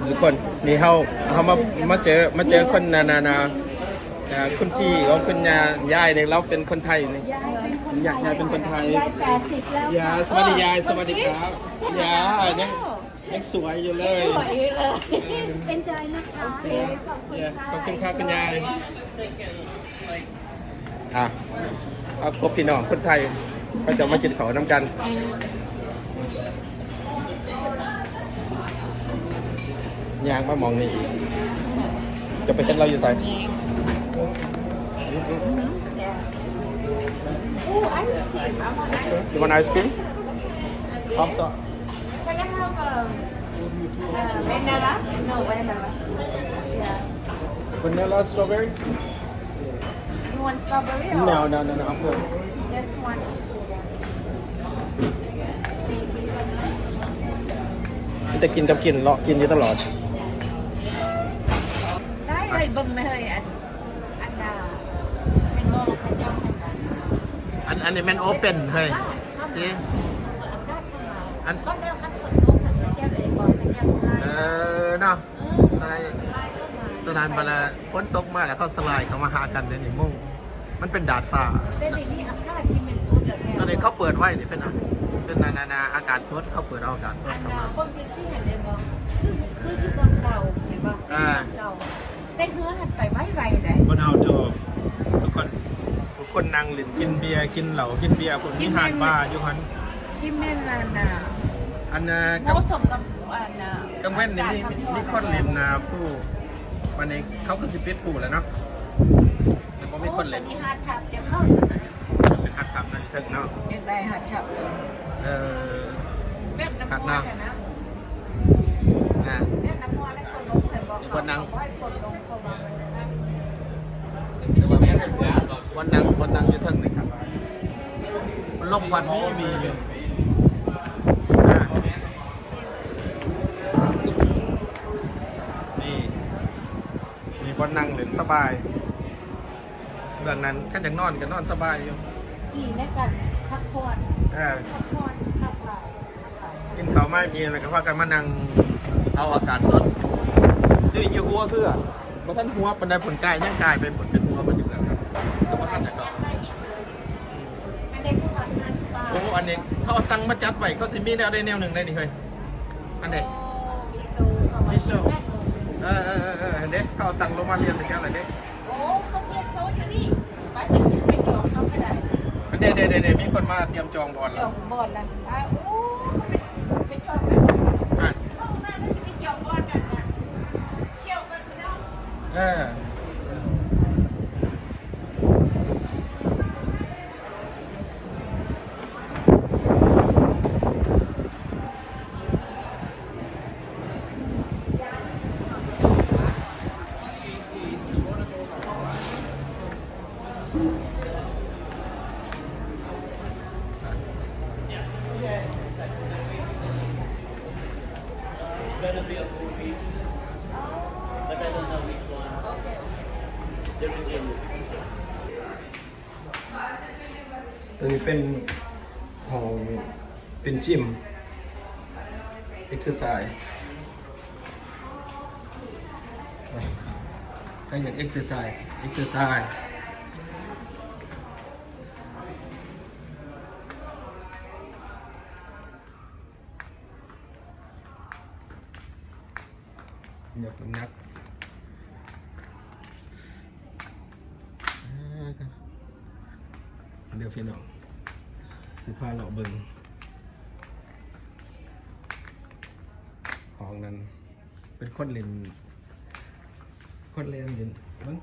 ทุกคนนี่เขามาเจอคนนาคุณพี่เขาคุณยายเนี่ยเราเป็นคนไทยนี่ยายเป็นคนไทย80แล้ว สวัสดียายสวัสดีครับยายยังสวยอยู่เลย สวยเลยเป็นใจนะคะขอบคุณค่ะ ขอบคุณครับคุณยายเอาพบพี่น้องคนไทยก็จะมากินข้าวน้ำกันยางมามองนี่จะไปเส้นเราอยู่ใส่ice cream. I want ice cream. You want ice cream? Pop up. Can I have vanilla? No, vanilla. Yeah. Vanilla strawberry? You want strawberry or? No. I'm good. This one. จะกินกับกินเลาะกินอยู่ตลอด ได้เลยบึ้งเลยอันเป็นโมขยำอันนี้มันโอเพ่นเฮ้ยสิอันก็เดี๋ยวคันฝนตกคันขยำเลยบอกขยำสไลด์เนาะอะไรตอนนั้นเวลาฝนตกมาแล้วเขาสลายเขามาหากันในมุ่งมันเป็นดาดฟ้าแต่ในนี้อากาศที่มันสุดแล้ว ตอนนี้เขาเปิดไว้นี่เป็นนาอากาศสดเขาเปิดเอาอากาศสดเข้ามา บนเป็นซี่เห็นเลยบอกคืออยู่บนเก่าเห็นบอกเก่าแต่เฮือหันไปไว้เลยบนเอาโจทุกคนนั่งหลินกินเบียร์กินเหล้ากินเบียร์คนที่หาดบ้าอยู่ฮันที่แม่นอันโมสมกับกังเว้นนี่มีคนเล่นผู้วันนี้เขาก็สิปิดผู้แล้วเนาะแล้วก็มีคนเล่นมีฮาร์ดทับจะเข้าเป็นฮัดทับนั่นถึงเนาะยังได้ฮาร์ดทับแบบน้ำมันนะแบบน้ำมันได้คนลงแต่บอกคนนั่งคนลงเขาบอกวันนั่งอยู่ถึงนี่ครับลมควันมีอยู่มีคนนั่งเล่นสบายเรื่องนั้นแค่จะนอนก็นอนสบายอยู่ดีในการพักผ่อนขับถ่ายกินข้าวไม่มีอะไรก็พากันมานั่งเอาอากาศสดที่นี่อยู่หัวเพื่อบ่ท่านหัวปันไดผลกายย่างกายไปผลเป็นหัวมันอยู่แล้วแต่ว่าท่านก็อันนี้ผู้ผ่านงานสปาโอ้อันนี้เขาเอาตังมาจัดไว้ก็สิมีแนวได้แนวหนึ่งได้ดิเฮ้ยอันนี้มิโซเด็กเขาเอาตังลงมาเรียนไปแค่อะไรเด็กโอ้เขาเสียโซอยู่นี่ไปจองเขาก็ได้อันเด็กมีคนมาเตรียมจองบอลแล้วจองบอลแล้วโอ้ไปจองแบบห้องน้ำน่าจะไปจองบอลกันนะเที่ยวกันเนาะตัวนี้เป็นห้องเป็นจิมเอ็กซ์ไซส์ใครอยากเอ็กซ์ไซส์ยกน้ำหนักเดี๋ยวพี่น้องสิพาเราเบิ่งห้องนั้นเป็นคนเล่นเล่นมั้ง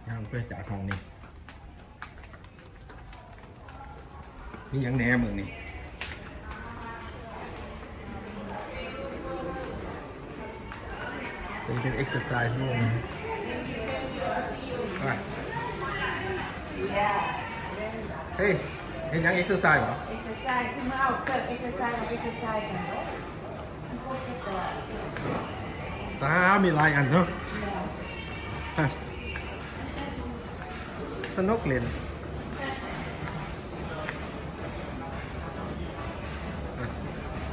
ย่างไปจากห้องนี้มีอย่างแหนมึงนี่เป็นเอ็กซ์ไซส์นู่นเฮ้ยเห็นยังเอ็กซ์ไซส์เหรอเอ็กซ์ไซส์ซึ่งเอาเกิดเอ็กซ์ไซส์กันเนาะมีลายอันเนาะสนุกเลย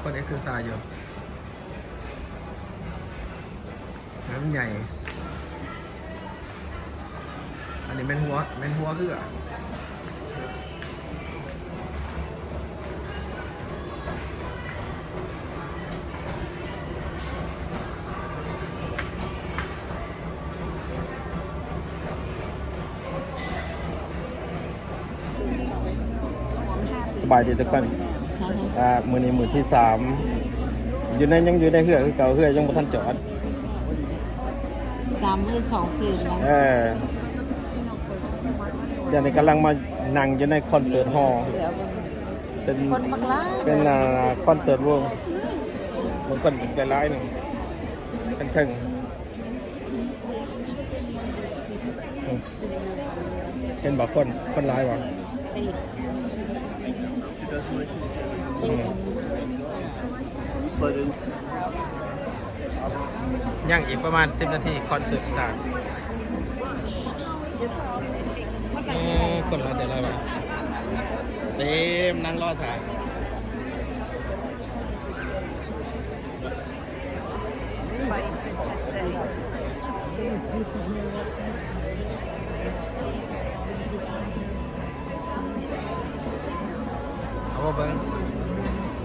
คนเอ็กซ์ไซส์อยู่ น้ำใหญ่อันนี้เป็นหัวคือสบายดีทุกคนมือนี้มือที่3อยู่ในยังอยู่ในเหือคือเก่าเหือยังบ่ทันจอด3 มื้อ 2 คืนนะเดี๋ยวนี้กำลังมานั่งอยู่ในคอนเสิร์ตฮอลล์เป็นคนมักล้าเป็นคอนเสิร์ตรวมบางคนเป็นร้ายหนึ่งเป็นถึงเป็นบอกคนร้ายวะย่างอีกประมาณ10 นาทีคอนเสิร์ตสตาร์ทคนละเดี๋ยวอะไรวะเต็มนั่งรอถ่ายเอาว่าเบิ้ง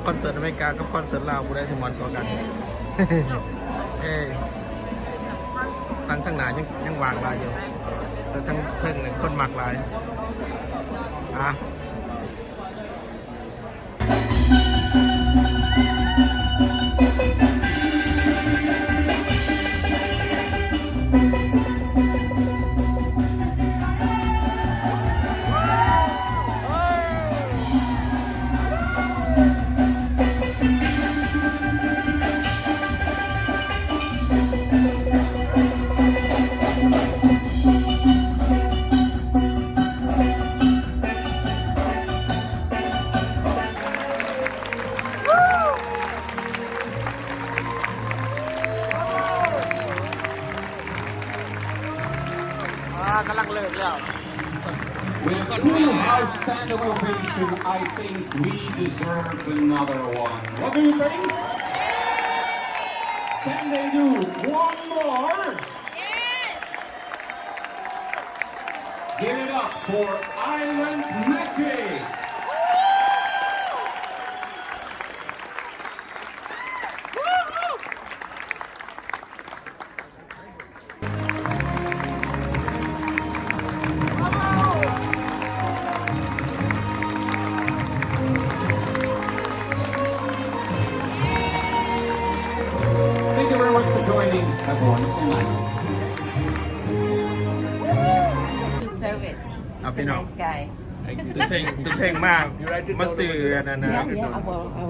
คอนเสิร์ตอเมริกากับคอนเสิร์ตลาวผู้ได้สมอนต่อกันทั้งหนายังวางลายอยู่แต่ทั้งเพิ่งเนี่ยคนหมักลายกำลังเลิกแล้ว With full outstanding ovation, I think we deserve another one. What do you think? Can they do one more? Yes! Give it up for Island Magic! Thank you very much for joining. Have a wonderful night. Deserve it. He's a nice guy. ตัวเพลงมากมาสื่อนั่นนะ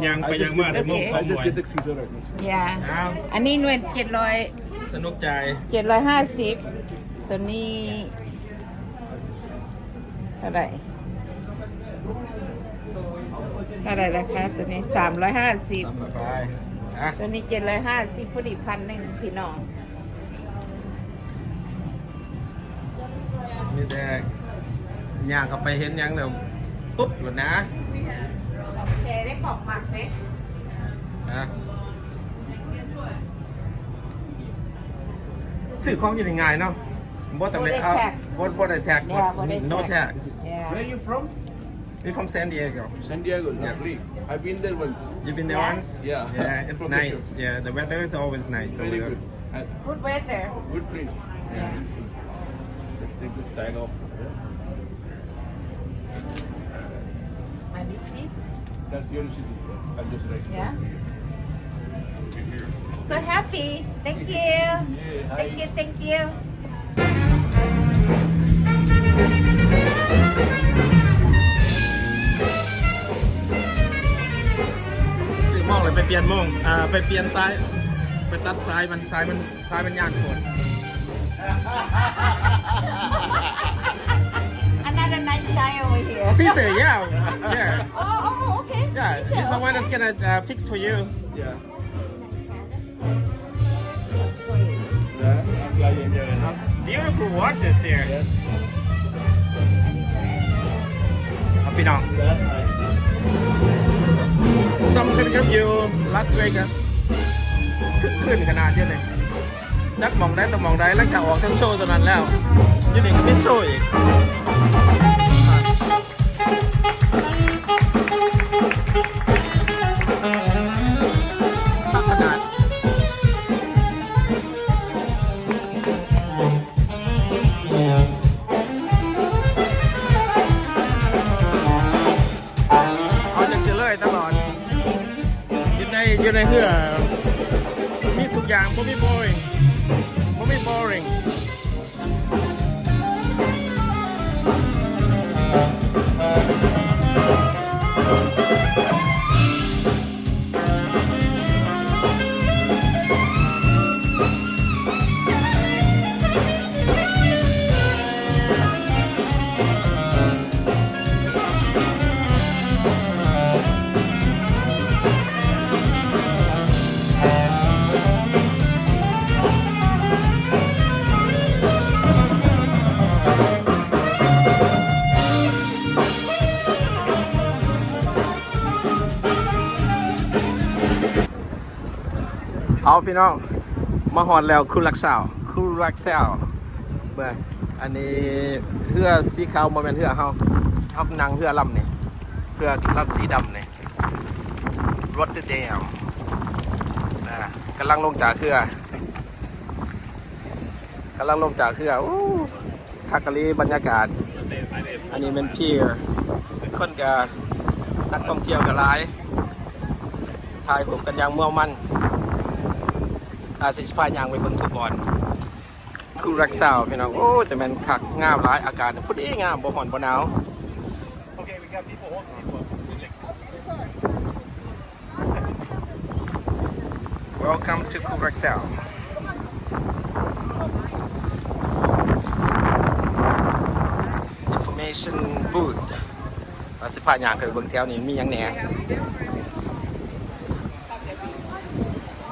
ยังไปยังมาได้มง2 หน่วย อันนี้หน่วยสนุกใจ750ตัวนี้เท่าไหร่ราคาตัวนี้350ตัวนี้750พอดี1,000พี่น้องมีแต่ย่างก็ไปเห็นยังเดี๋ยวปุ๊บหลุดนะเจได้ของหมักเลยซื้อของอยู่ในง่ายเนาะบ่ต้องได้บ่ได้แท็ก no tax Where are you from? we from San Diego San Diego. Yes. Lovely. I've been there once. you've been there once Yeah. it's nice the weather is always nice over Very there good. good weather Good place. yeah Let's take this tag off. and you see That's your city. I'll just write. yeah so happy thank you thank you ซื้อมองเลยไปเปลี่ยนมองไปเปลี่ยนซ้ายไปตัดซ้ายมันยากโคตร another nice guy over here Caesar yeah oh okay yeah he's the one that's gonna fix for you Yeah. beautiful watches here เอาพี่น้อง That's nice. some could give you Las Vegas ขึ้นขนาดเยอะเลย จักมองได้แต่มองได้แล้วจะออกทั้งโชว์ตัวนั้นแล้วยังอีกไม่โชว์อีกขนาดเอาจากเสียเลยตลอดอยู่ในเหือมีทุกอย่างผมไม่ boring ผมไม่ boring เอาพี่น้องมาหอดแล้วคุณรักษาเมื่ออันนี้เรือสีขาวโมเมนต์เรือเขานั่งเรือลำนี่เรือลำสีดำนี่รถเดียวกำลังลงจากเรือคักกะลีบรรยากาศอันนี้เป็นพีร์คนกับนักท่องเที่ยวกับหลายถ่ายผมกันอย่างมั่วมั่นสิสพายางไปเบิ่งฟุตบอลคู่รักษาพี่น้องโอ้จะเป็นคักงามหลายอากาศพอดีงามบ่ร้อนบ่หนาว Welcome to Curacao Information booth สิพายางเคยเบิ่งแถวนี้มีหยังแหน่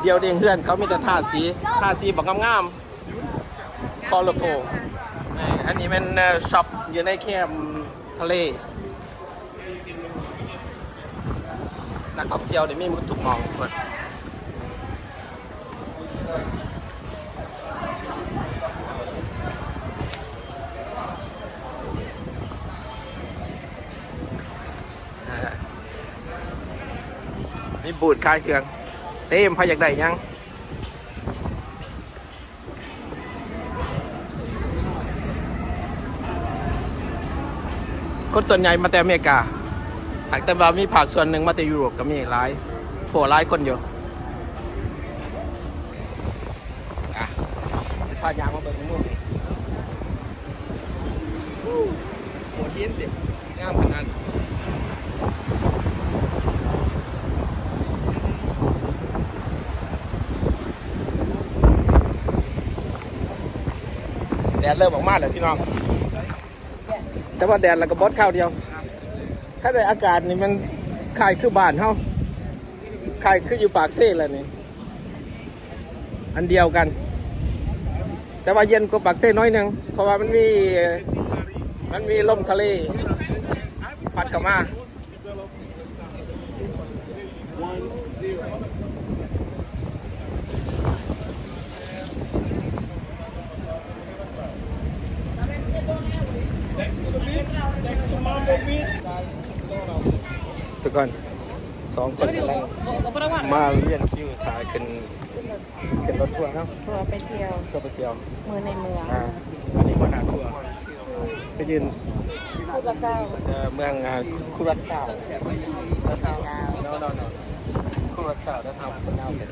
เดียวเด้งเพื่อนเขามีแต่ทาสีบอกงามๆคอลโพอันนี้เป็นช็อปอยู่ในแคมป์ทะเลนักท่องเที่ยวเดี๋ยวมีมุดถูกมองมีบูธขายเครื่องเต็มพาอยากได้ยังคนส่วนใหญ่มาแต่อเมริกาแต่ว่ามีภาคส่วนหนึ่งมาแต่ยุโรปก็มีหลายหลายคนอยู่สิพายางมาเบิกมือโหดเย็นดิงามขนาดแดดเริ่มออกมาแล้วพี่น้องแต่ว่าแดดแล้วก็บดข้าวเดียวถ้าได้อากาศนี่มันคายคือบ้านเฮาคายคืออยู่ปากเซ่เลยนี่อันเดียวกันแต่ว่าเย็นกว่าปากเซ่น้อยนึงเพราะว่ามันมีลมทะเลพัดเข้ามาทุกคน2 คนกำลังมาเรียนคิวถ่ายขึ้นรถทัวร์ครับ ทัวร์ไปเที่ยว เมืองในเมือง อันนี้วันหน้าทัวร์ไปยืน คูราเก้า เมืองคูรักซาวnoคูรักซาว that's how we pronounce it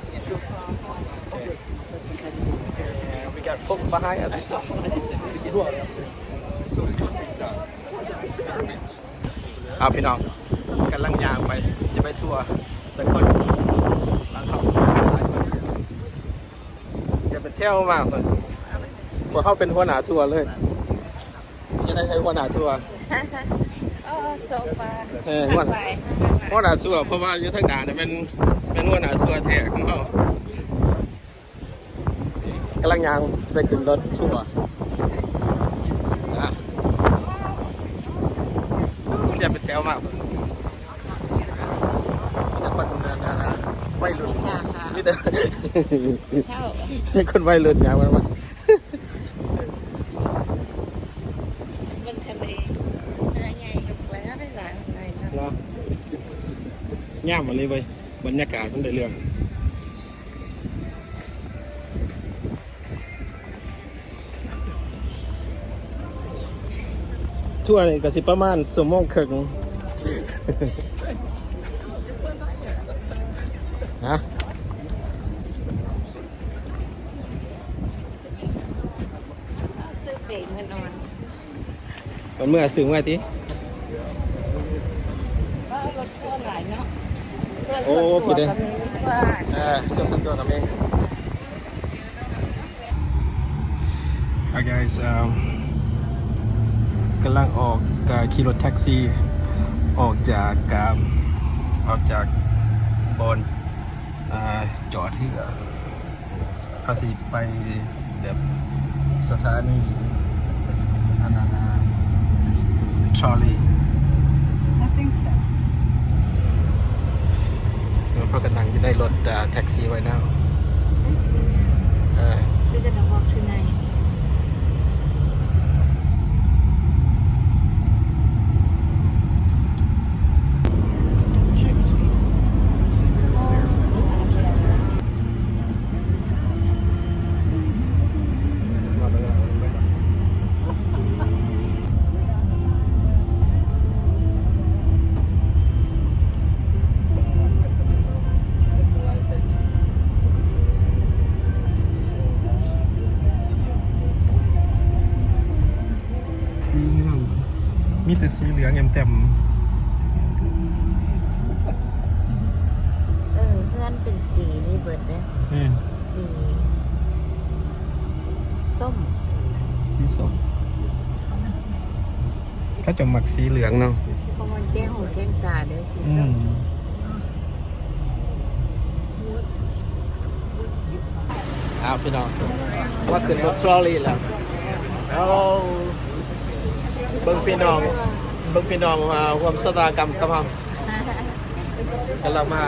we got folks behind us เอาพี่น้องกำลังยางไปจะไปทัวร์แต่คนบางเขาอย่าไปเที่ยวมากเลยพวกเขาเป็นหัวหน้าทัวร์เลยจะได้ใช้หัวหน้าทัวร์โซฟาหัวหน้าทัวร์เพราะว่าอยู่ทางด่านเนี่ยเป็นหัวหน้าทัวร์แท้ของเขากำลังยางจะไปขึ้นรถทัวร์อย่าไปเที่ยวมากแต่คนวัยรุ่น มีแต่ เช่า คนวัยรุ่นอย่างมันมา บนทะเลไงกับแล้วได้หลายอะไรนะ เนาะย่ามมาเลยเว้ยบรรยากาศมันได้เรื่องทั่วนี่ก็สิประมาณชั่วโมงครึ่งฮะ ซื้อเบรกมานอน มันเมื่อซื้อไว้ที ก็รถทั่วหลายเนาะ โอ้พี่เด้ ว่า เที่ยวส่วนตัวกับเองguys กำลังออกขี่รถแท็กซี่ออกจากบอนจอดที่ภาษีไปแบบสถานีอันนั้นทรอลลี่ I think so เพราะกำลังจะได้รถแท็กซี่ไว้แล้วWe're gonna walk tonightมีแต่สีเหลืองเต็ม เพื่อนเป็นสีนี่เบิดเลยสีส้ม สีส้มเขาจะหมักสีเหลืองเนาะ เพราะมันแก้งหูแก้งตาเด้อสีส้ม พี่น้องว่าขึ้นรถทรอลลี่แล้วเบิ่งพี่น้องความสตากรรมกับเรากันเรามา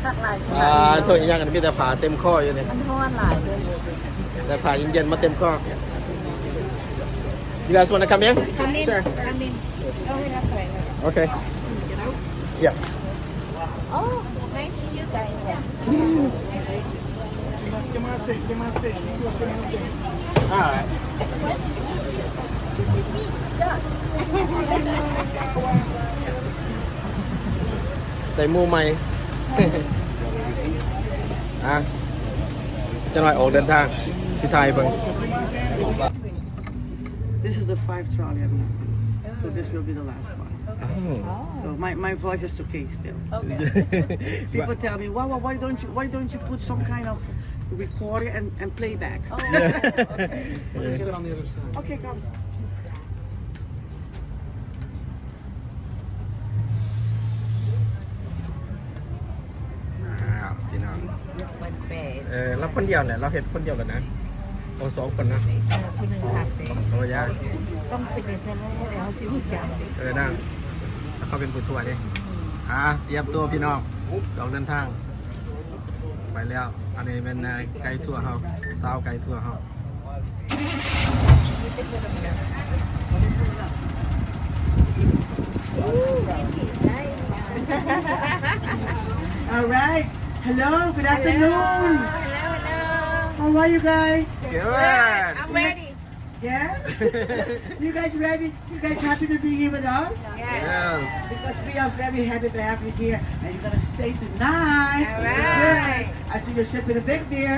คักหลาย ถ้วยยังกันมีแต่ผ่าเต็มข้ออยู่เนี่ย มันห้อนหลายเลย แต่ผ่าเย็นๆมาเต็มข้อ You guys want to come in? Sure. Come in. Okay. Yes. Oh, nice to see you guys. Alright. Tại mua mày. จะหน่อยออกเดินทางที่ไทยเบิ่ง This is the 5th trolley I'm in. So this will be the last one. So my voice is okay still. So people tell me, why don't you put some kind of recorder and playback? Okay, come. พี่น้อง มันแปลก เราคนเดียวแหละเราเห็นคนเดียวแล้วนะโอ้2 คนนะ คนหนึ่งขาดไป โอ้ยา ต้องเป็นเซนแล้วแล้วสิหุ่นจัง นั่งแล้วเขาเป็นผู้ทัวร์ดิเตรียมตัวพี่น้อง2 เดินทางไปแล้วอันนี้เป็นไกด์ทัวร์เขาสาวไกด์ทัวร์เขา All right. Hello. Good afternoon. Hello. How are you guys? Good. I'm ready. Yeah. You guys ready? You guys happy to be here with us? Yes. Because we are very happy to have you here, and you're gonna stay tonight. All right. I see you're shipping a big beer.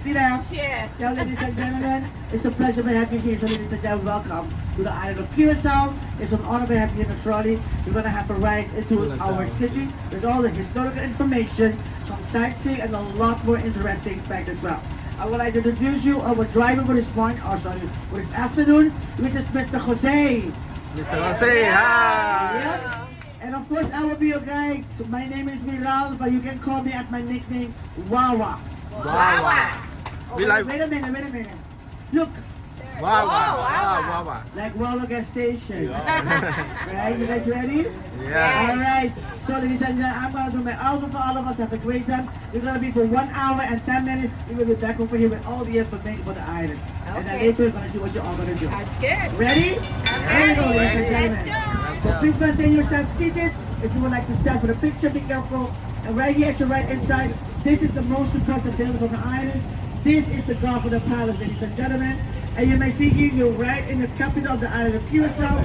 Sit down. Cheers. Now, ladies and gentlemen, it's a pleasure to have you here. So, ladies and gentlemen, welcome to the island of Curacao. It's an honor to have you in the trolley. You're gonna have a ride into our city with all the historical information, some sightseeing, and a lot more interesting facts as well. I would like to introduce you our driver for this morning, for this afternoon, which is Mr. Jose. Mr. Jose, hi. Yeah. And of course, I will be your guide. So my name is Miral, but you can call me at my nickname, Wawa. Wow. We like. Wait a minute. Look, Wow, wow, Oh, wow, wow. wow, wow. Like Wawa gas station. Right? You guys ready? Yes. All right. So, ladies and gentlemen, I'm going to do my album for all of us. Have a great time. We're going to be for 1 hour and 10 minutes. We will be back over here with all the information about the island. And then Okay. later, we're going to see what you're all going to do. That's good. Ready? Here we go, ladies and Let's gentlemen. go. So please maintain yourself seated. If you would like to stand for the picture, be careful. And right here at your right hand side, this is the most important building on the island. This is the Godfather Palace, ladies and gentlemen. And you may see here, you're right in the capital of the island of Curacao.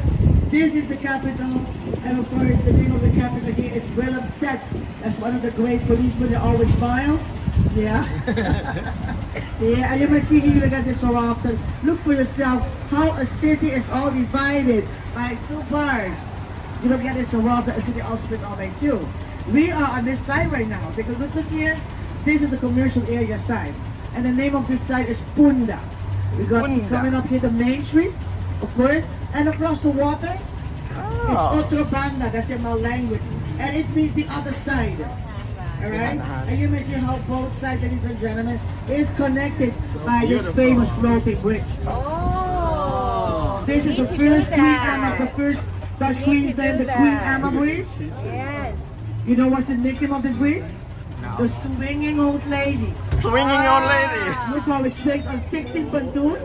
This is the capital. And of course, the name of the capital here is Willemstad. That's one of the great policemen that always smile. Yeah. Yeah, and you may see here, you look at this so often. Look for yourself how a city is all divided by 2 parts. You don't get this so often, a city also split all by 2. We are on this side right now. Take a look here. This is the commercial area side. And the name of this side is Punda. We got Punda. coming up here the main street, of course. And across the water is Oh. Otro Banda. That's their Mal language. And it means the other side. Alright? And you may see how both sides, ladies and gentlemen, is connected by this beautiful. famous floating bridge. Oh. This is the We first do Queen that. Emma, the first Dutch Queen's do name, the that. Queen Emma Bridge. Yes. You know what's the nickname of this bridge? No. The swinging old lady. Swinging old lady. Look how it swings on 16 pontoon.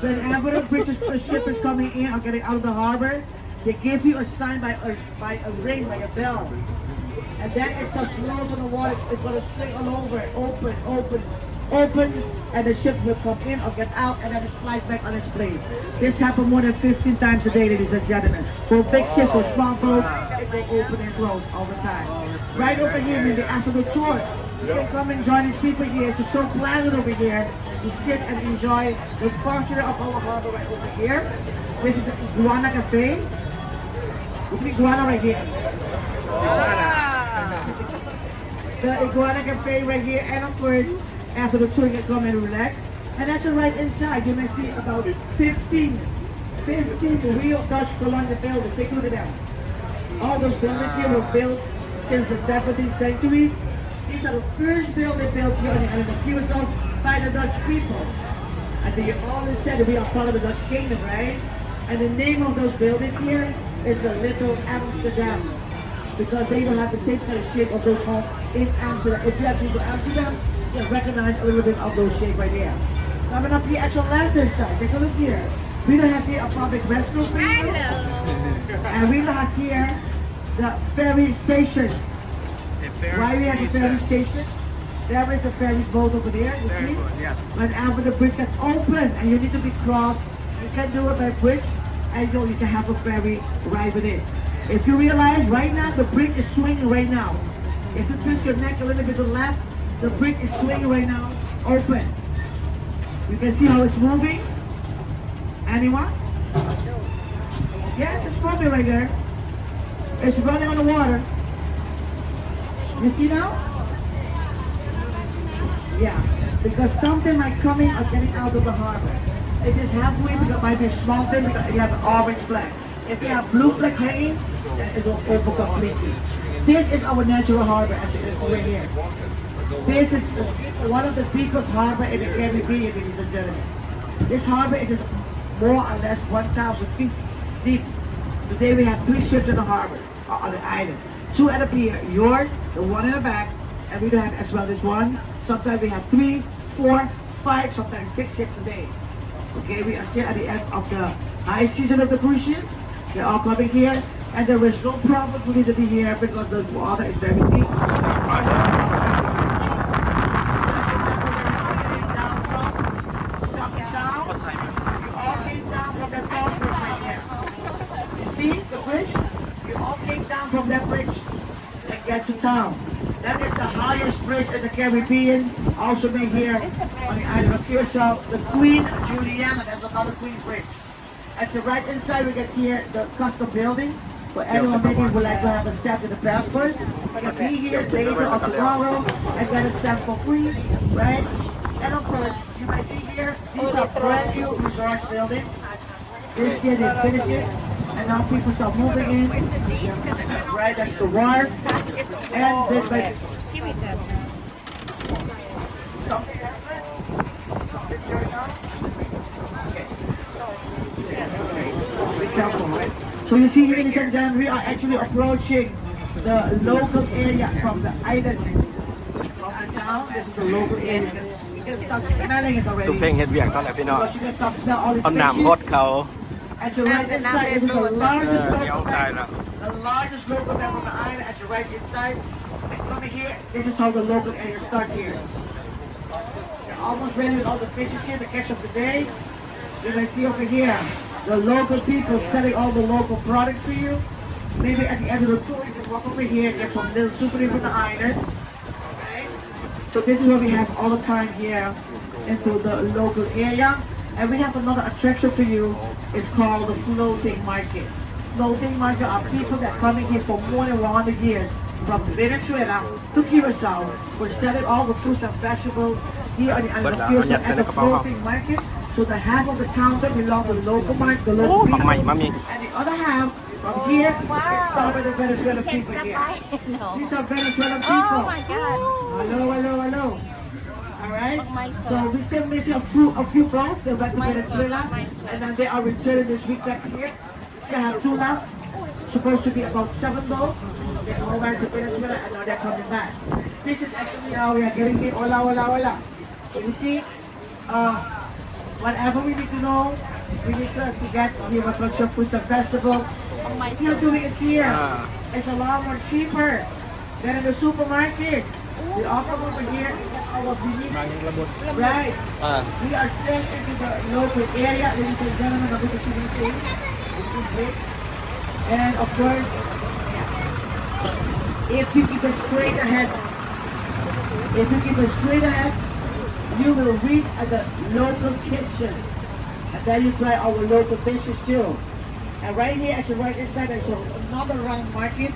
Whenever the British ship is coming in or getting out of the harbor, they give you a sign by a ring, by a bell. And then it starts flows on the water. It's going to swing all over. Open, open, open. And the ship will come in or get out and then it slides back on its place. This happened more than 15 times a day, ladies and gentlemen. For big ship, for small boat, it will open and close all the time. Right over here in the afternoon tour. You can come and join these people here. It's so pleasant over here. You sit and enjoy the function of our harbor right over here. This is the Iguana Cafe. Look at the iguana right here. The Iguana Cafe right here. And of course, after the tour, you can come and relax. And that's right inside. You may see about 15 real Dutch colonial buildings. Take a look at them. All those buildings here were built since the 17th centuries. These are the first buildings built here on the island of Curacao by the Dutch people. And they all said that we are part of the Dutch kingdom, right? And the name of those buildings here is the Little Amsterdam. Because they don't have the same kind of shape of those homes in Amsterdam. If you have been to Amsterdam, you'll recognize a little bit of those shape right there. Coming up here at your left-hand side, take a look here. We don't have here a public restroom. Hello. And we don't have here the ferry station. Why we have the ferry station? There is the ferry boat over there, you see? Yes. Whenever the bridge gets open and you need to be crossed, you can do it by bridge and you can have a ferry ride with it. If you realize right now the bridge is swinging right now. If you twist your neck a little bit to the left, the bridge is swinging right now, open. You can see how it's moving. Anyone? Yes, it's moving right there. It's running on the water. You see now? Yeah, because something might coming or getting out of the harbor. It is halfway because it might be a small thing because you have an orange flag. If you have blue flag hanging, then it will open completely. This is our natural harbor as you can see right here. This is one of the biggest harbor in the Caribbean, ladies and gentlemen. This harbor it is more or less 1,000 feet deep. Today we have 3 ships in the harbor, on the island. 2 at the pier, yours, the one in the back, and we don't have as well as one. Sometimes we have 3, 4, 5, sometimes 6 ships a day. Okay, we are still at the end of the high season of the cruise ship. They're all coming here, and there is no problem for me to be here because the water is very deep. From that bridge and get to town. That is the highest bridge in the Caribbean, also made here on the island of Curacao. The Queen Juliana, that's another Queen bridge. At the right hand side, we get here the custom building. For anyone maybe would like to have a stamp in the passport, you can be here later or tomorrow and get a stamp for free, right? And of course, you might see here, these are brand new resort buildings. This year they finished it. And now people start moving in. Right, that's the wharf. And then like something happened? Something going on? Okay. So you see, ladies and gentlemen, we are actually approaching the local area from the island. From the town, this is the local area. You can start smelling it ตุ้ already. มเพ่งเฮ็ดเวียกตอนแหละพี่น้อง Because you can start smell all these เอาน้ำฮด fishes. เขา At your right inside, this is the เอ largest อเดี๋ยว local ได้ bank. แล้ว The largest local bank on the island at your right inside. And coming here, this is how the local area start here. You're almost ready with all the fishes here, the catch of the day. You can see over here, the local people selling all the local products for you. Maybe at the end of the tour, you can walk over here and get some little souvenir from the island. Okay? So this is what we have all the time here into the local area. And we have another attraction for you. It's called the floating market. Floating market are people that coming here for more than 100 years from Venezuela to Curacao. We're selling all the fruits and vegetables here on the island of Curacao at the floating market. So the half of the counter belongs to the local market, the โอ้ local ปักใหม่ people. มามี And the other half from here, it's started by the Venezuelan people here. No. These are Venezuelan Oh people. my God. Hello, hello, hello. All right. Myself. So we still missing a few boats. They went to Venezuela, and then they are returning this week back here. We still have 2 left. Supposed to be about 7 boats. They all went to Venezuela, and now they're coming back. This is actually how we are getting here. Hola, hola, hola. So you see, whatever we need to know, we need to get here a bunch of fruits and vegetables. Still doing it here. It's a lot more cheaper than in the supermarket. We offer over here our unique. Right. We are still into the local area, ladies and gentlemen, of which you can see. And of course, if you keep it straight ahead, you will reach at the local kitchen. And then you try our local dishes too. And right here at your right hand side, there's another round market,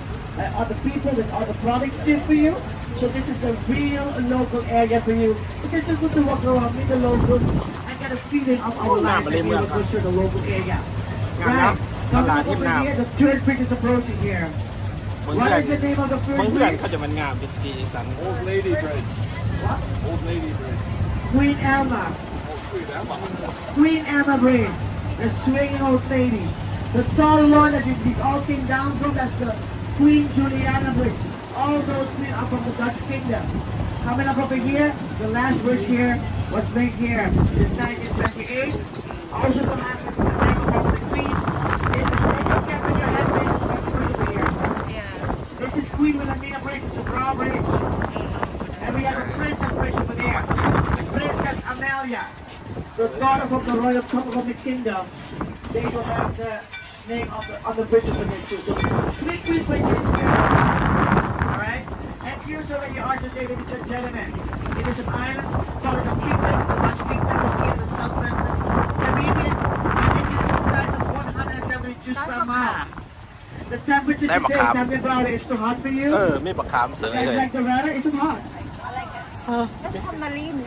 other people with other products too for you. So this is a real local area for you. It's just so good to walk around with the locals and get a feeling of our life and be able to go through the local area. Right. Coming up over here, the third bridge is approaching here. เมือง What เพื่อน is the name of the เมือง first เพื่อน bridge? เขาจะมันงามเป็นสีสัน Old lady bridge. What? Old lady bridge. Queen Alma. Queen Alma Bridge. The swinging old lady. The tall one that we all came down from, that's the Queen Juliana Bridge. All those queens are from the Dutch Kingdom. Coming up over here, the last bridge here was made here since 1928. Also to happen with the name of the Queen is the local captain your head bridge over here. Yeah. This is Queen Wilhelmina Bridge, it's a drawbridge. And we have a princess bridge over there. Princess Amalia, the daughter from the royal couple of the kingdom. They will have the name of the bridges over there too. So 3 Queen bridges. Alright? And here's where you are today, ladies and gentlemen. It is an island part of the kingdom, the Dutch kingdom, located in the southwestern Caribbean, and it is the size of 172 square miles. The temperature Say today, Macam. tell me about it, is too hot for you? มีบักขามเส You ย guys เลย like the weather? Is it hot? That's tamarind.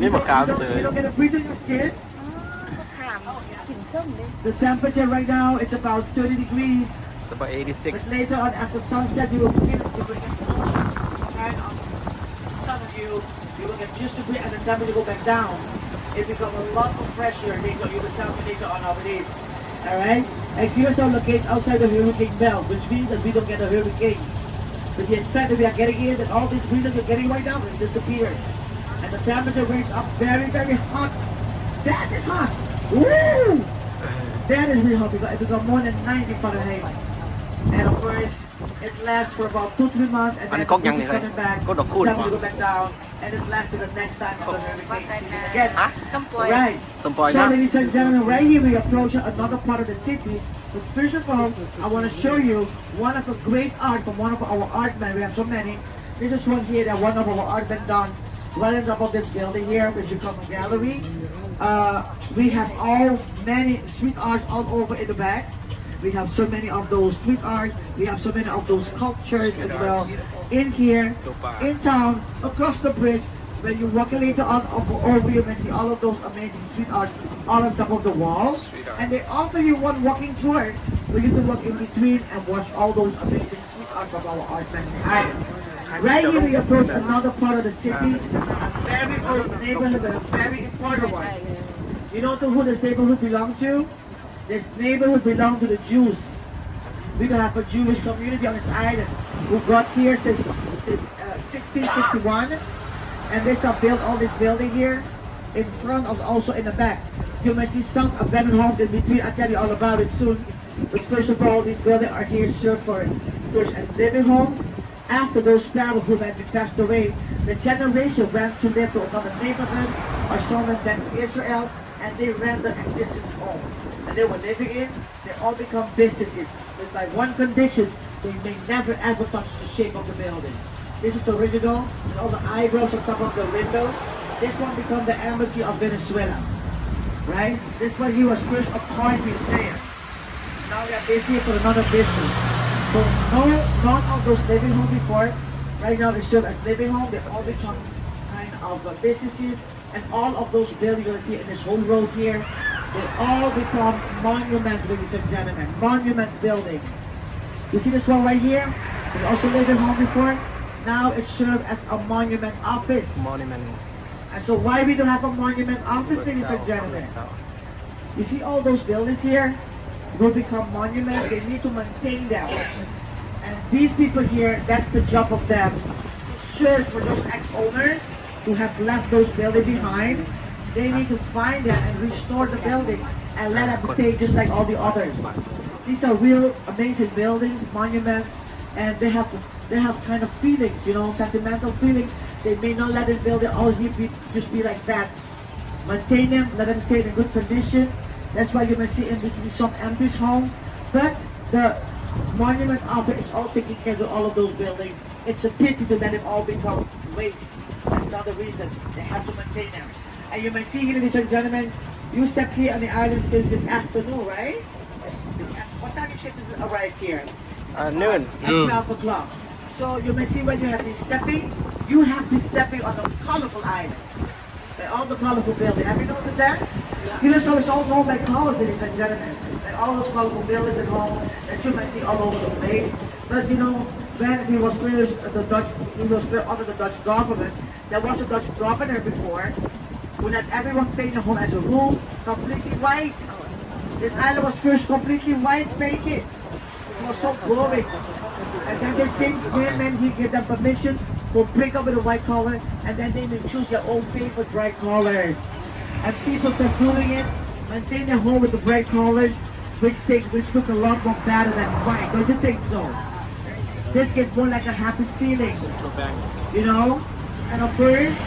มีบักขามเสย You don't get a breeze in your skin? ขามกลิ่นส้มเลย The temperature right now is about 30 degrees. สบาย But later on, after sunset, you will feel it. You will get kind of sun of you. You will get used to it, and the temperature will go back down. It becomes a lot more fresher. Later, you will tell me later on how it is. All right? And Curacao located outside the hurricane belt, which means that we don't get a hurricane. But the effect that we are getting is that all these breezes we're getting right now will disappear. And the temperature ranks up very, very hot. That is hot. Woo! That is really hot because it becomes more than 90 Fahrenheit. And of course, it lasts for about 2-3 months, and อัน then นี้ก๊อกยัง it's นี่เลย coming back. ก็ดอกคูณ Temperature go back down, and it lasts till the next time of the hurricane season again. ฮะ ส้มปล่อย Right. สมปอย So, นะ ladies and gentlemen, right here we approach another part of the city. But first of all, I want to show you one of the great art from one of our art men. We have so many. This is one here that one of our art men done right on top of this building here, which is called a gallery. We have many street arts all over in the back. We have so many of those street arts. We have so many of those sculptures as well. In here, in town, across the bridge. When you walk later on over, you may see all of those amazing street arts all on top of the walls. And they offer you one walking tour for you to walk in between and watch all those amazing street art from our art management island. Right here we approach another part of the city, a very old neighborhood and a very important one. You know to who this neighborhood belongs to? This neighborhood belongs to the Jews. we do have a Jewish community on this island who brought here since 1651, and they start built all this building here in front of also in the back. You may see some abandoned homes in between. I'll tell you all about it soon. But first of all, these buildings are here served for first as living homes. After those parents who had been passed away, the generation went to live to another neighborhood or someone back in Israel, and they ran the existence home. And they were living in, they all become businesses. But by one condition, they may never ever touch the shape of the building. This is the original, with all the eyebrows on top of the window. This one become the embassy of Venezuela, right? This one here was first a toy museum. Now they're busy for another business. So none of those living homes before, right now they serve as living home. They all become kind of businesses, and all of those buildings you see in this whole road here, they all become monuments, ladies and gentlemen. Monuments buildings. You see this one right here? It was also living home before. Now it serves as a monument office. Monument And so why we don't have a monument office, ladies and gentlemen? You see all those buildings here will become monuments. They need to maintain them. And these people here, that's the job of them. Search for those ex-owners who have left those buildings behind. They need to find them and restore the building and let them stay just like all the others. These are real amazing buildings, monuments, and they have kind of feelings, you know, sentimental feelings. They may not let the building all just be like that. Maintain them, let them stay in good condition. That's why you may see in between some empty homes. But the monument office is all taking care of all of those buildings. It's a pity to let them all become waste. That's not the reason. They have to maintain them. And you may see here, ladies and gentlemen, you stepped here on the island since this afternoon, right? What time you ship is arrived here? Noon. At 12 o'clock. So you may see when you have been stepping, you have been stepping on a colorful island. By all the colorful buildings. Have you noticed that? See, this one is all known by colors, ladies and gentlemen. Like all those colorful buildings at home that you may see all over the place. But you know, when we was first under the Dutch government, there was a Dutch governor before who let everyone paint the home as a rule, completely white. This island was first completely white painted. It was so glowing. And then the same women, he gave them permission to break up with a white color, and then they may choose their own favorite bright colors. And people start doing it, maintain their home with the bright colors, which look a lot more better than white. Don't you think so? This gets more like a happy feeling, you know? And of course,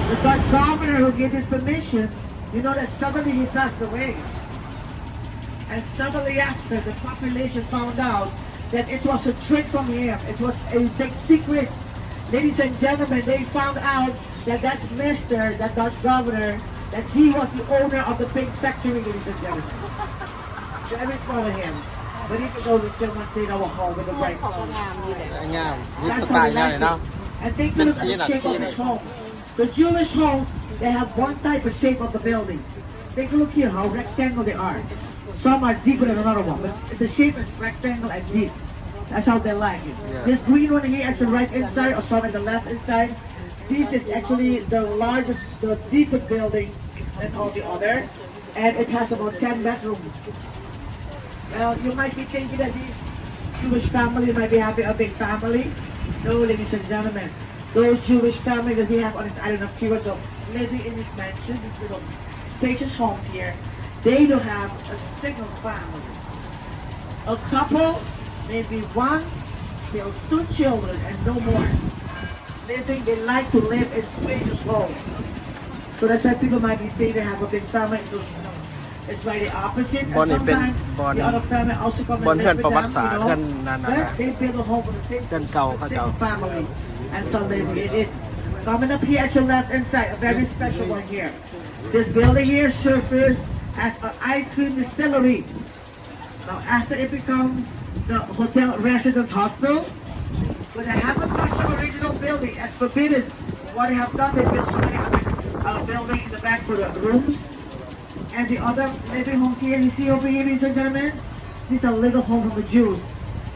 the Dutch governor who gave this permission, you know that suddenly he passed away. And suddenly after, the population found out that it was a trick from him. It was a big secret. Ladies and gentlemen, they found out that that Dutch governor, that he was the owner of the big factory, ladies and gentlemen. Very smart of him. But even though we still maintain our home with the bright colors. งามนี่สไตล์งามเลยเนาะ And take a look at the shape of his home. The Jewish homes, they have one type of shape of the building. Take a look here how rectangle they are. Some are deeper than another one, but the shape is rectangle and deep. That's how they like it. Yeah. This green one here at the right inside, or some at the left inside, this is actually the largest, the deepest building than all the other, and it has about 10 bedrooms. Well, you might be thinking that these Jewish family might be having a big family. No, ladies and gentlemen, those Jewish families that we have on this island of Cuba, so living in this mansion, these little spacious homes here, they don't have a single family. A couple, maybe one, till 2 children and no more. They like to live in spacious homes. So that's why people might be thinking they have a big family. It's right the opposite. And sometimes the other family also come and live with them, you know. But they build a home for the same family and so living in it. Coming up here at your left hand side, a very special one here. This building here serves as an ice cream distillery. Now after it becomes the hotel residence hostel, but they haven't touched the original building as forbidden. What they have done, they built so many other buildings in the back for the rooms. And the other living homes here, you see over here, ladies and gentlemen, these are little homes for the Jews.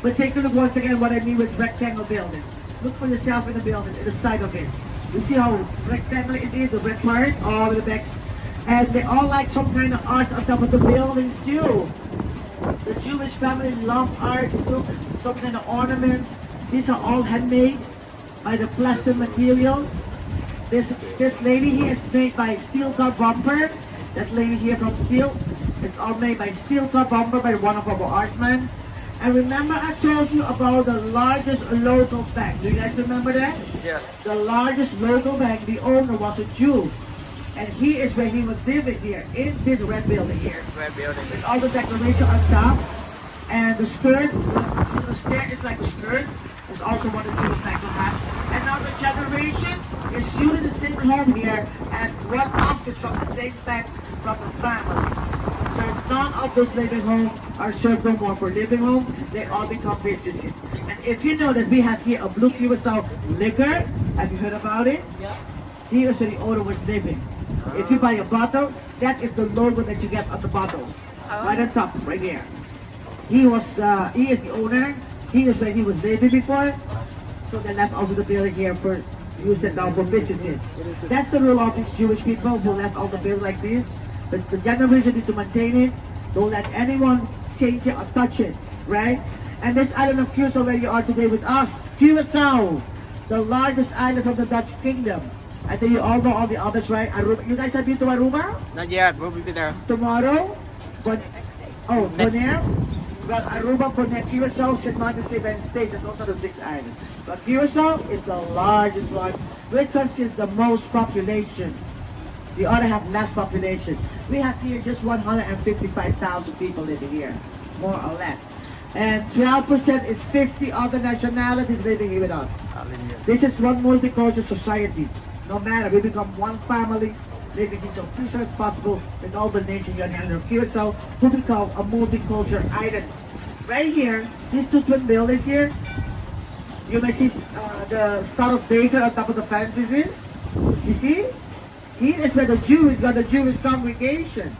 But take a look once again what I mean with rectangle building. Look for yourself in the building, in the side of it. You see how rectangular it is, the red part, all in the back. And they all like some kind of arts on top of the buildings too. The Jewish family love arts. Look, some kind of ornaments. These are all handmade by the plaster material. This lady here is made by steel car bumper. That lady here from steel. It's all made by steel car bumper by one of our artmen. And remember I told you about the largest local bank. Do you guys remember that? yes The largest local bank, the owner was a Jew. And he is where he was living here, in this red building here. red building With all the decoration on top. And the skirt, the stair is like a skirt. It's also what the Jews like to have. And now the generation is using the same home here as one office from the same bank from the family. So none of those living home are served no more for living home. They all become businesses. And if you know that we have here a blue Curacao liquor, have you heard about it? Yeah. Here's where the owner was living. If you buy a bottle, that is the logo that you get on the bottle. Right on top, right here. He is the owner. He is where he was living before. So they left also the building here for use that down for businesses. That's the rule of these Jewish people who left all the building like this. But the generation need to maintain it. Don't let anyone change it or touch it, right? And this island of Curacao where you are today with us, Curacao, the largest island from the Dutch kingdom. I think you all know all the others, right? Aruba. You guys have been to Aruba? not yet we'll be there Tomorrow? Next Bonaire? Well, Aruba, Bonaire, Curacao, St. Martin, Seven States, and those are the 6 islands. But Curacao is the largest one, which consists the most population. The other have less population. We have here just 155,000 people living here, more or less. And 12% is 50 other nationalities living here with us. This is one multicultural society. No matter, we become one family, living here so peaceful as possible with all the nations here on the island of Curacao, who become a multicultural island. Right here, these 2 twin buildings here, you may see the Star of David on top of the fences is. You see? Here is where the Jews got the Jewish congregation.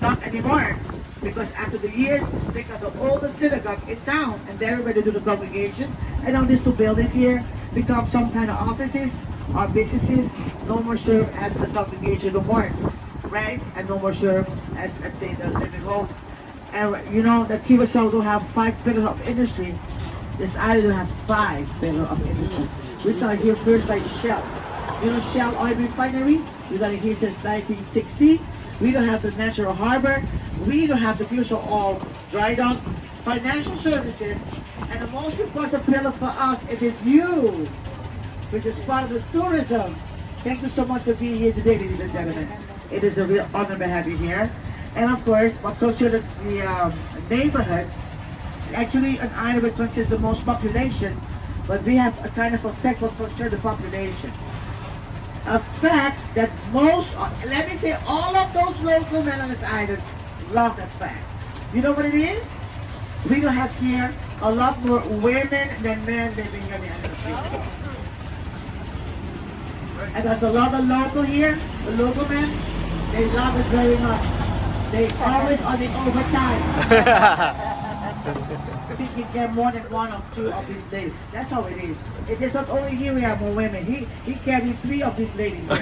Not anymore. Because after the years, they got the oldest synagogue in town, and there where they do the congregation. And now these 2 buildings here become some kind of offices or businesses, no more serve as the congregation no more, right? And no more serve as, let's say, the living home. And you know that Curacao do have 5 pillars of industry. This island will have 5 pillars of industry. We saw here first by Shell. You know Shell Oil Refinery? We got it here since 1960. We don't have the natural harbor. We don't have the Curacao Oil dry dock. Financial services. And the most important pillar for us, it is you, which is part of the tourism. Thank you so much for being here today, ladies and gentlemen. It is a real honor to have you here. And of course, what considered the neighborhoods, actually an island which consists the most population, but we have a kind of effect what concerns the population. A fact that most, let me say, all of those local men on this island love that fact. You know what it is? We don't have here a lot more women than men living here on the island of Cuba. And there's a lot of local here, the local men, they love it very much. They always on the overtime. I think he get more than 1 or 2 of these ladies. That's how it is. It is not only here we have more women. He carried 3 of these ladies here.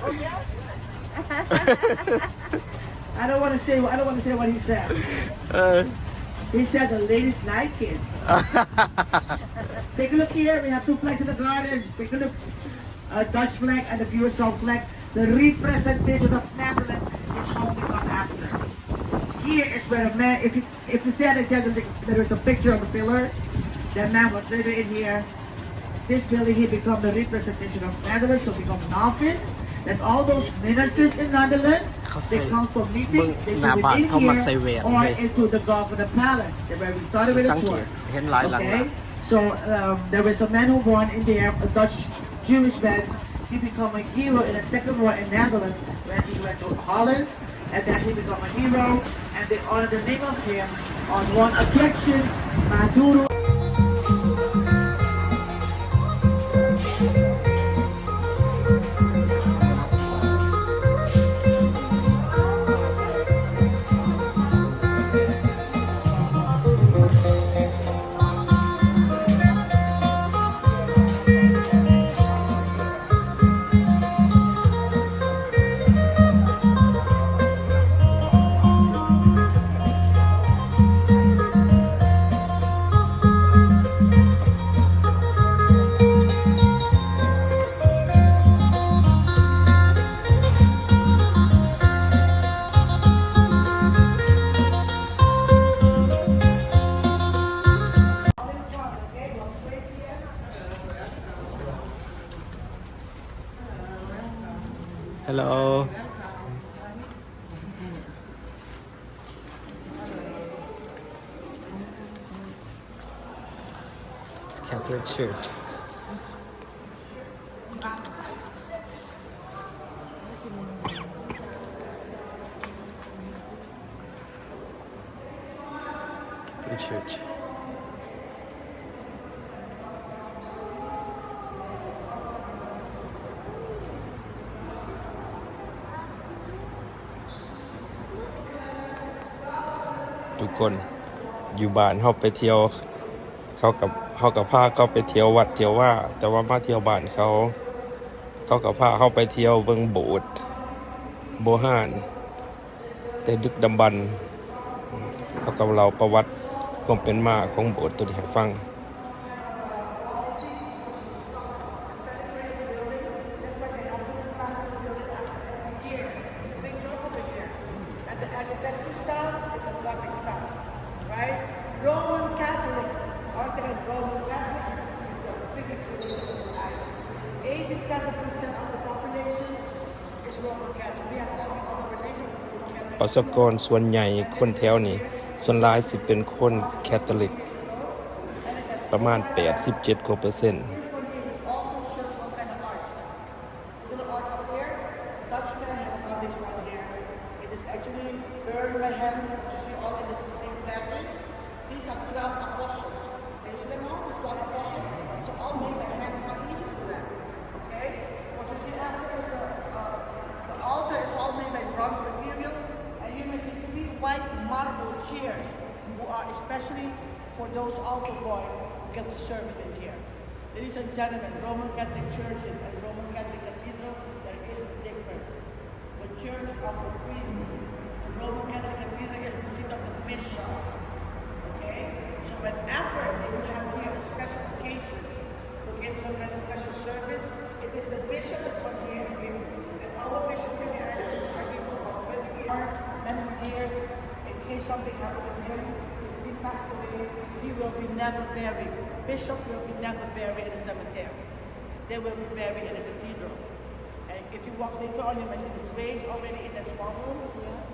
Oh yes. I don't want to say what he said. He said the ladies like it. Take a look here. We have 2 flags in the garden. Take a look. A Dutch flag and the Curacao flag. The representation of Netherlands is how we got after. Here is where a man, if you stand and say that there is a picture on the pillar, that man was living in here. This building here become the representation of Netherlands, so become an office. That all those ministers in Netherlands, they come for meetings, they do it in here or into the government palace, where we started with a tour. Okay, so there was a man who born in there, a Dutch Jewish man. He became a hero in the Second War in Netherlands when he went to Holland, and then he became a hero, and they honored the name of him on one attraction, Maduro. Hello. It's Catholic Church. Catholic Church.ทุกคนอยู่บ้านเฮาไปเที่ยวเขากับพาเขาไปเที่ยววัดเที่ยวว่าแต่ว่ามาเที่ยวบ้านเขากับพาเขาไปเที่ยวเบิ่งโบสถ์โบราณแต่ดึกดำบรรพ์เขากับเราประวัติความเป็นมาของโบสถ์ตัวนี้ให้ฟัง Roman Catholic, also Roman Catholic, is the biggest religion on this island. 87% of the population is Roman Catholic. We have all the other religions, Roman Catholic. ประชากรส่วนใหญ่คนแถวนี้ส่วนหลายสิเป็นคนแคทอลิกประมาณ 87% This one here is also shows some kind of art. Little art up there. Dutchman has done this one here. It is actually burned by hand to see all in the distinct glasses. These are 12 apostles. Can you see them all? It's 12 apostles. So all made by hand. It's not easy to do that. Okay? What you see after is the altar is all made by bronze material. And you may see 3 white marble chairs who are especially for those altar boys who get to service in here. Ladies and gentlemen, Roman Catholic churches and Roman Catholic cathedral, there is a difference. The church of the priest, the Roman Catholic cathedral is the seat of the bishop. Okay? So whenever they will have here a special occasion to give them kind of special service, it is the bishop that comes here and give. And our bishop in the island are people about 20 years, many years, in case something happened to him, if he passed away, he will be never buried. Bishop will be never buried in a cemetery. They will be buried in a cathedral. And if you walk later on, you might see the graves already in that small room.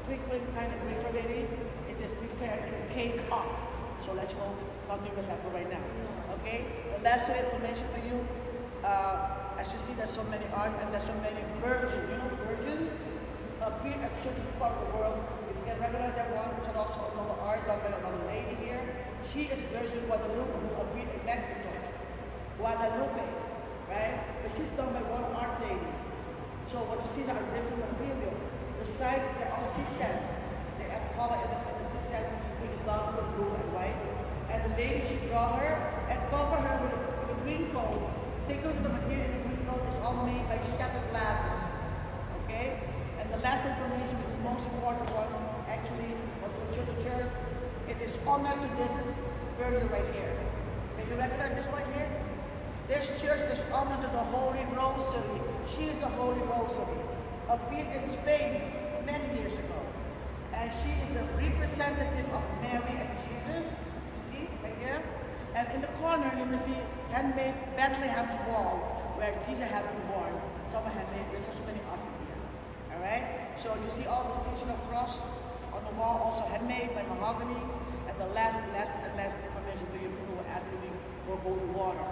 3 kind of grave ladies. It is prepared in case of. So let's hope nothing will happen right now. Okay? The last information for you. As you see, there's so many art and there's so many virgins. You know, virgins appear at certain part of the world. If you can recognize that one, it's also another art done by another lady here. She is Virgin Guadalupe who appeared in Mexico. Guadalupe, right? But she's done by one art lady. So what you see are different material. The side, they're all sea sand. They add color in the sea sand with the dark blue and white. And the lady, she draw her and cover her with a green coat. Take a look at the material in the green coat. It's all made by shattered glasses. Okay? And the last information, the most important one, actually, what will show the church, it is honor to this virgin right here. Can you recognize this one here? This church is honor to the Holy Rosary. She is the Holy Rosary. Appeared in Spain many years ago. And she is the representative of Mary and Jesus. You see, right here? And in the corner, you may see handmade Bethlehem's wall, where Jesus had been born. Someone had made, there's so many awesome here. Alright? So you see all the Station of Cross on the wall, also handmade by mahogany. And the last information for you, people were asking me for holy water.